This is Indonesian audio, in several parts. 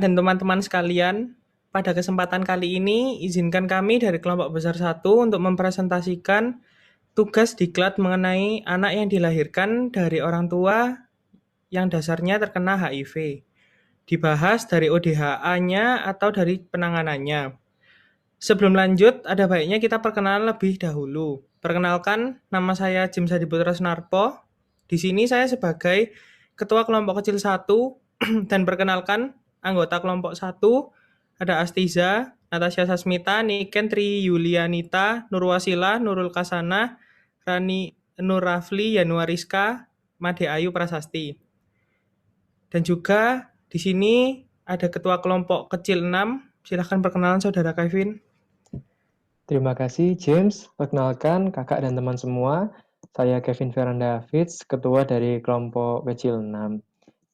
dan teman-teman sekalian, pada kesempatan kali ini izinkan kami dari kelompok besar 1 untuk mempresentasikan tugas diklat mengenai anak yang dilahirkan dari orang tua yang dasarnya terkena HIV. Dibahas dari ODHA-nya atau dari penanganannya. Sebelum lanjut, ada baiknya kita perkenalan lebih dahulu. Perkenalkan, nama saya James Hadi Putra Sunarpo. Di sini saya sebagai Ketua Kelompok Kecil 1 dan perkenalkan anggota kelompok 1 ada Astiza, Natasha Sasmita, Niken Tri Yulianita, Nurwasila, Nurul Kasana, Rani Nurrafli, Yanuariska, Made Ayu Prasasti. Dan juga di sini ada Ketua Kelompok Kecil 6. Silahkan perkenalan Saudara Kevin. Terima kasih, James. Perkenalkan kakak dan teman semua, saya Kevin Veranda Fitz, ketua dari kelompok kecil 6.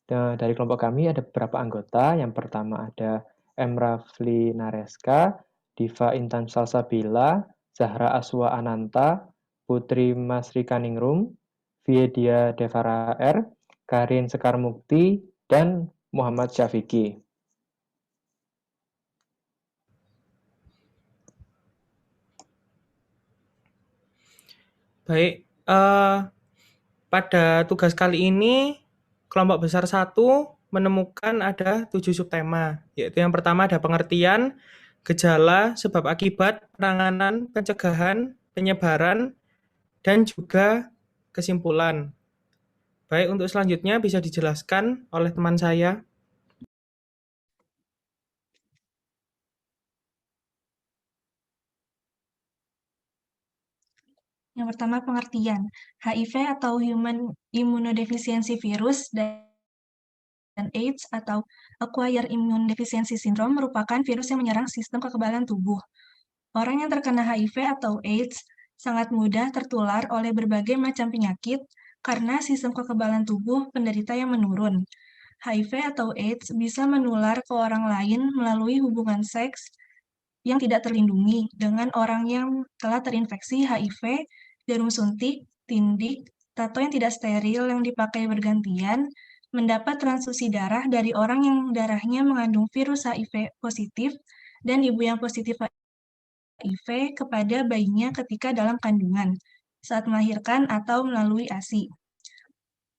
Dari kelompok kami ada beberapa anggota. Yang pertama ada M. Rafli Nareska, Diva Intan Salsabila, Zahra Aswa Ananta, Putri Masri Kaningrum, Viedia Devara R, Karin Sekar Mukti, dan Muhammad Syafiqi. Baik, pada tugas kali ini kelompok besar 1 menemukan ada 7 subtema, yaitu yang pertama ada pengertian, gejala, sebab akibat, penanganan, pencegahan, penyebaran, dan juga kesimpulan. Baik, untuk selanjutnya bisa dijelaskan oleh teman saya. Yang pertama pengertian, HIV atau Human Immunodeficiency Virus dan AIDS atau Acquired Immune Deficiency Syndrome merupakan virus yang menyerang sistem kekebalan tubuh. Orang yang terkena HIV atau AIDS sangat mudah tertular oleh berbagai macam penyakit karena sistem kekebalan tubuh penderita yang menurun. HIV atau AIDS bisa menular ke orang lain melalui hubungan seks yang tidak terlindungi dengan orang yang telah terinfeksi HIV, jarum suntik, tindik, tato yang tidak steril yang dipakai bergantian, mendapat transfusi darah dari orang yang darahnya mengandung virus HIV positif, dan ibu yang positif HIV kepada bayinya ketika dalam kandungan, saat melahirkan atau melalui ASI.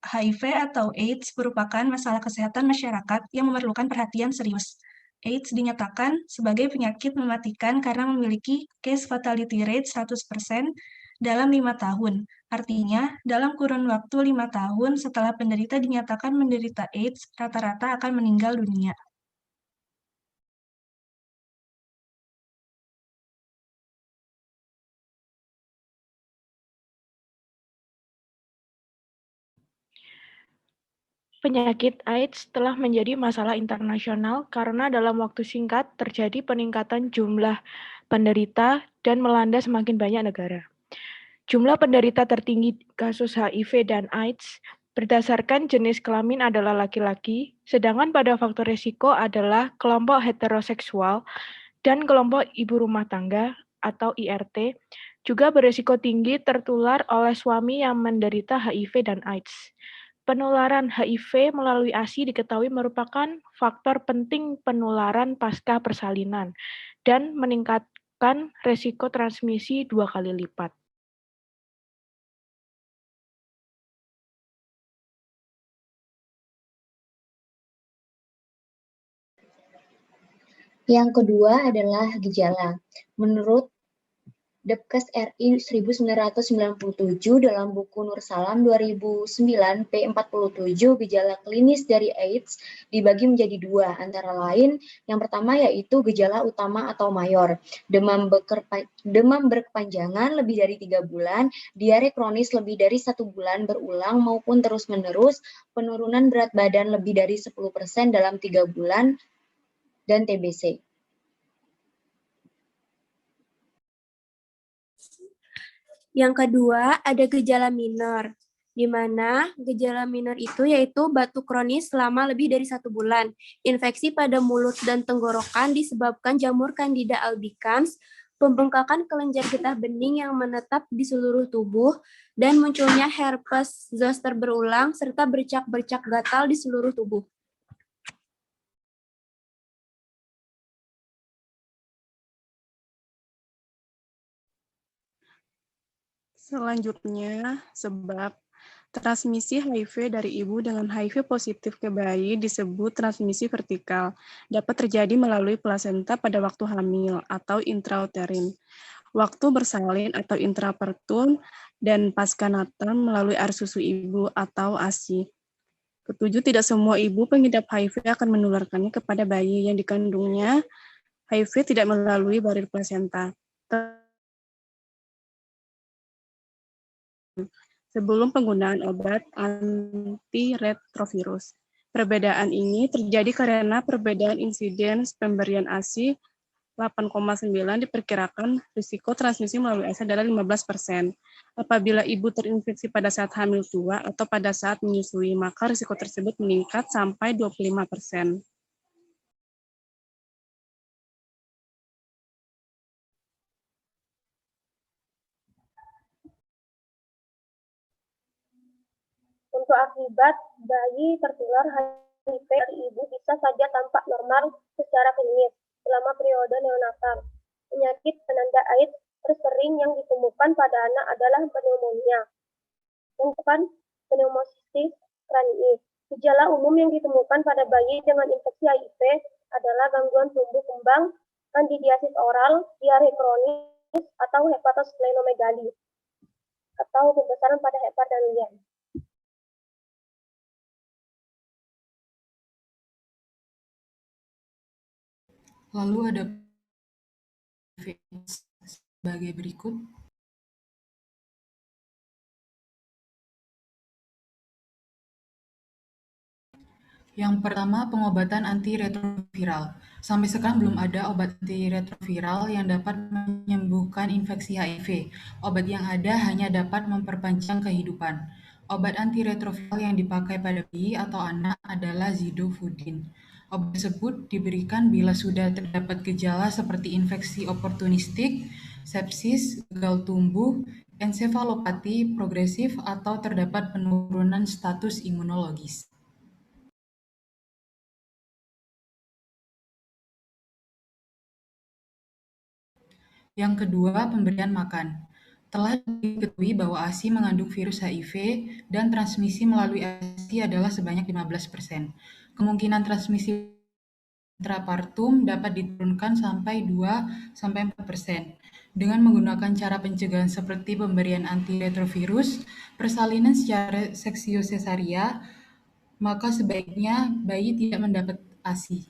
HIV atau AIDS merupakan masalah kesehatan masyarakat yang memerlukan perhatian serius. AIDS dinyatakan sebagai penyakit mematikan karena memiliki case fatality rate 100% dalam 5 tahun. Artinya, dalam kurun waktu 5 tahun setelah penderita dinyatakan menderita AIDS, rata-rata akan meninggal dunia. Penyakit AIDS telah menjadi masalah internasional karena dalam waktu singkat terjadi peningkatan jumlah penderita dan melanda semakin banyak negara. Jumlah penderita tertinggi kasus HIV dan AIDS berdasarkan jenis kelamin adalah laki-laki, sedangkan pada faktor risiko adalah kelompok heteroseksual dan kelompok ibu rumah tangga atau IRT juga berisiko tinggi tertular oleh suami yang menderita HIV dan AIDS. Penularan HIV melalui ASI diketahui merupakan faktor penting penularan pasca persalinan dan meningkatkan risiko transmisi 2 kali lipat. Yang kedua adalah gejala. Menurut Depkes RI 1997 dalam buku Nur Salam 2009 P47, gejala klinis dari AIDS dibagi menjadi 2, antara lain yang pertama yaitu gejala utama atau mayor, demam berkepanjangan lebih dari 3 bulan, diare kronis lebih dari 1 bulan berulang maupun terus-menerus, penurunan berat badan lebih dari 10% dalam 3 bulan, dan TBC. Yang kedua, ada gejala minor, di mana gejala minor itu yaitu batuk kronis selama lebih dari 1 bulan, infeksi pada mulut dan tenggorokan disebabkan jamur Candida albicans, pembengkakan kelenjar getah bening yang menetap di seluruh tubuh, dan munculnya herpes zoster berulang, serta bercak-bercak gatal di seluruh tubuh. Selanjutnya, sebab transmisi HIV dari ibu dengan HIV positif ke bayi disebut transmisi vertikal. Dapat terjadi melalui plasenta pada waktu hamil atau intrauterin, waktu bersalin atau intrapertum, dan pasca natal melalui air susu ibu atau ASI. Ketujuh, tidak semua ibu pengidap HIV akan menularkannya kepada bayi yang dikandungnya. HIV tidak melalui barir plasenta. Sebelum penggunaan obat antiretrovirus. Perbedaan ini terjadi karena perbedaan insiden pemberian ASI 8,9 diperkirakan risiko transmisi melalui ASI adalah 15%. Apabila ibu terinfeksi pada saat hamil tua atau pada saat menyusui, maka risiko tersebut meningkat sampai 25%. Untuk akibat, bayi tertular HIV dari ibu bisa saja tampak normal secara klinis selama periode neonatal. Penyakit penanda AIDS tersering yang ditemukan pada anak adalah pneumonia, yang bukan pneumocystis cranii. Gejala umum yang ditemukan pada bayi dengan infeksi HIV adalah gangguan tumbuh kembang, kandidiasis oral, diare kronis, atau hepatosplenomegali, atau pembesaran pada hepar dan lian. Lalu ada sebagai berikut. Yang pertama, pengobatan antiretroviral. Sampai sekarang belum ada obat antiretroviral yang dapat menyembuhkan infeksi HIV. Obat yang ada hanya dapat memperpanjang kehidupan. Obat antiretroviral yang dipakai pada bayi atau anak adalah zidofudin. Obat tersebut diberikan bila sudah terdapat gejala seperti infeksi oportunistik, sepsis, gagal tumbuh, ensefalopati progresif, atau terdapat penurunan status imunologis. Yang kedua, pemberian makan. Telah diketahui bahwa ASI mengandung virus HIV dan transmisi melalui ASI adalah sebanyak 15%. Kemungkinan transmisi intrapartum dapat diturunkan sampai 2-4%. Dengan menggunakan cara pencegahan seperti pemberian antiretrovirus, persalinan secara seksio-sesaria, maka sebaiknya bayi tidak mendapat ASI.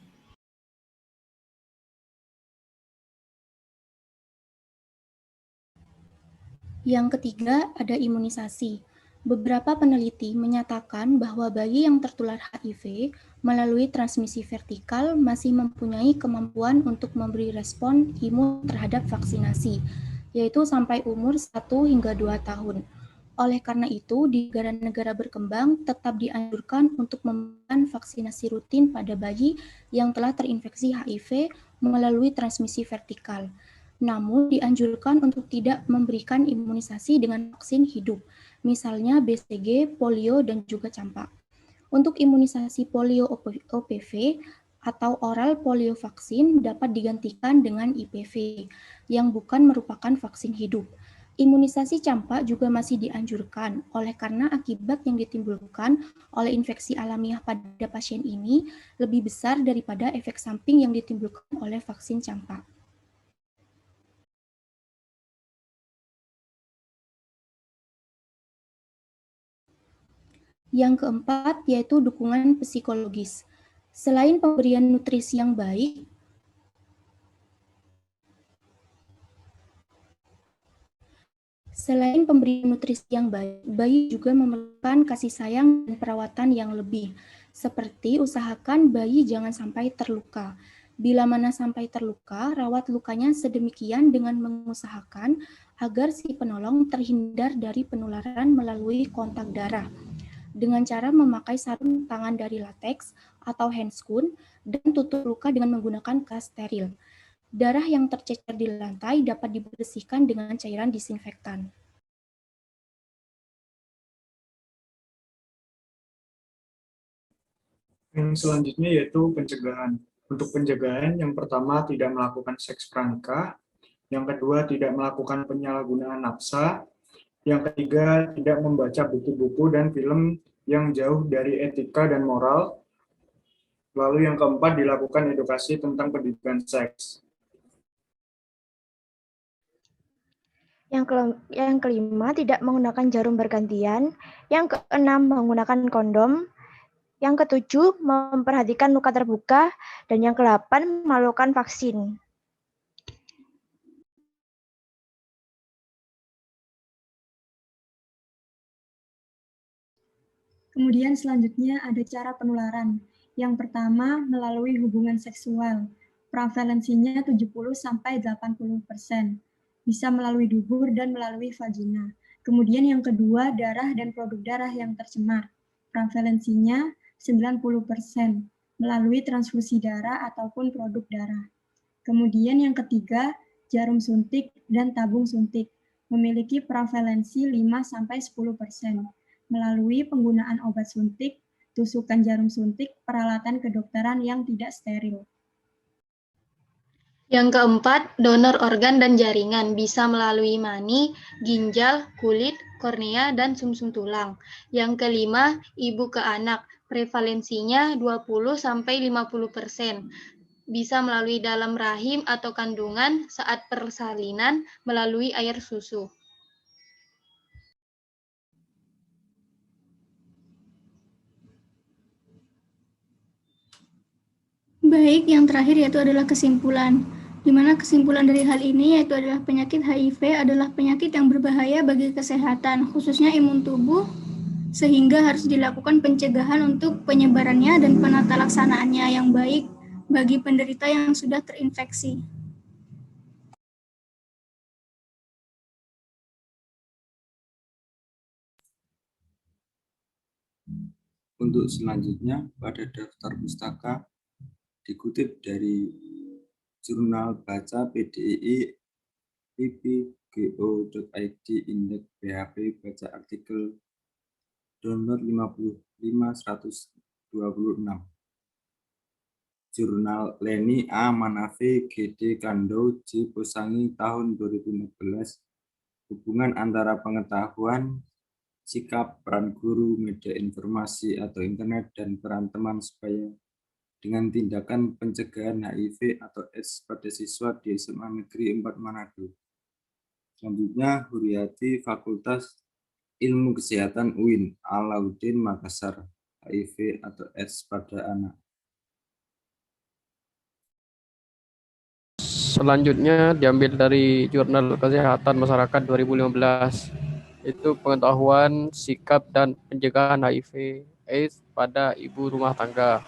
Yang ketiga, ada imunisasi. Beberapa peneliti menyatakan bahwa bayi yang tertular HIV melalui transmisi vertikal masih mempunyai kemampuan untuk memberi respon imun terhadap vaksinasi, yaitu sampai umur 1 hingga 2 tahun. Oleh karena itu, di negara-negara berkembang tetap dianjurkan untuk memberikan vaksinasi rutin pada bayi yang telah terinfeksi HIV melalui transmisi vertikal. Namun, dianjurkan untuk tidak memberikan imunisasi dengan vaksin hidup, misalnya BCG, polio, dan juga campak. Untuk imunisasi polio OPV atau oral polio vaksin dapat digantikan dengan IPV, yang bukan merupakan vaksin hidup. Imunisasi campak juga masih dianjurkan, oleh karena akibat yang ditimbulkan oleh infeksi alamiah pada pasien ini lebih besar daripada efek samping yang ditimbulkan oleh vaksin campak. Yang keempat, yaitu dukungan psikologis. Selain pemberian nutrisi yang baik, bayi juga memerlukan kasih sayang dan perawatan yang lebih, seperti usahakan bayi jangan sampai terluka. Bila mana sampai terluka, rawat lukanya sedemikian dengan mengusahakan agar si penolong terhindar dari penularan melalui kontak darah, dengan cara memakai sarung tangan dari lateks atau handscoon dan tutup luka dengan menggunakan kas steril. Darah yang tercecer di lantai dapat dibersihkan dengan cairan disinfektan. Yang selanjutnya yaitu pencegahan. Untuk pencegahan, yang pertama tidak melakukan seks pranikah, yang kedua tidak melakukan penyalahgunaan nafsa, Yang ketiga, tidak membaca buku-buku dan film yang jauh dari etika dan moral. Lalu yang keempat, dilakukan edukasi tentang pendidikan seks. Yang kelima, tidak menggunakan jarum bergantian. Yang keenam, menggunakan kondom. Yang ketujuh, memperhatikan luka terbuka. Dan yang ke-8, melakukan vaksin. Kemudian selanjutnya ada cara penularan. Yang pertama, melalui hubungan seksual. Prevalensinya 70-80%. Bisa melalui dubur dan melalui vagina. Kemudian yang kedua, darah dan produk darah yang tercemar. Prevalensinya 90%. Melalui transfusi darah ataupun produk darah. Kemudian yang ketiga, jarum suntik dan tabung suntik. Memiliki prevalensi 5-10%. Melalui penggunaan obat suntik, tusukan jarum suntik, peralatan kedokteran yang tidak steril. Yang keempat, donor organ dan jaringan bisa melalui mani, ginjal, kulit, kornea, dan sumsum tulang. Yang kelima, ibu ke anak, prevalensinya 20-50%. Bisa melalui dalam rahim atau kandungan saat persalinan melalui air susu. Baik, yang terakhir yaitu adalah kesimpulan. Di mana kesimpulan dari hal ini yaitu adalah penyakit HIV adalah penyakit yang berbahaya bagi kesehatan, khususnya imun tubuh, sehingga harus dilakukan pencegahan untuk penyebarannya dan penata laksanaannya yang baik bagi penderita yang sudah terinfeksi. Untuk selanjutnya, pada daftar pustaka dikutip dari Jurnal Baca PDII pp.go.id indeks PHP baca artikel download 55-126. Jurnal Leni A. Manafe GD Kando J. Posangi tahun 2014. Hubungan antara pengetahuan, sikap, peran guru, media informasi atau internet, dan peran teman supaya dengan tindakan pencegahan HIV atau AIDS pada siswa di SMA Negeri 4 Manado. Selanjutnya, Huriati Fakultas Ilmu Kesehatan UIN, Alauddin Makassar, HIV atau AIDS pada anak. Selanjutnya diambil dari Jurnal Kesehatan Masyarakat 2015, itu pengetahuan, sikap, dan pencegahan HIV AIDS pada ibu rumah tangga.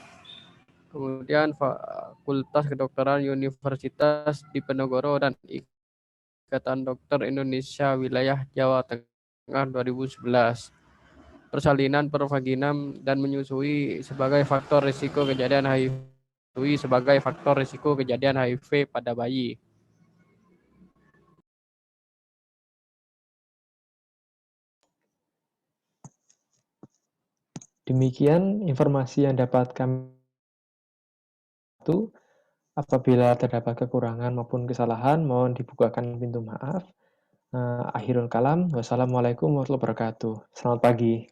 Kemudian Fakultas Kedokteran Universitas Diponegoro dan Ikatan Dokter Indonesia Wilayah Jawa Tengah 2011. Persalinan pervaginam dan menyusui sebagai faktor risiko kejadian HIV pada bayi. Demikian informasi yang dapat kami. Apabila terdapat kekurangan maupun kesalahan, mohon dibukakan pintu maaf. Akhirul kalam, wassalamualaikum warahmatullahi wabarakatuh. Selamat pagi.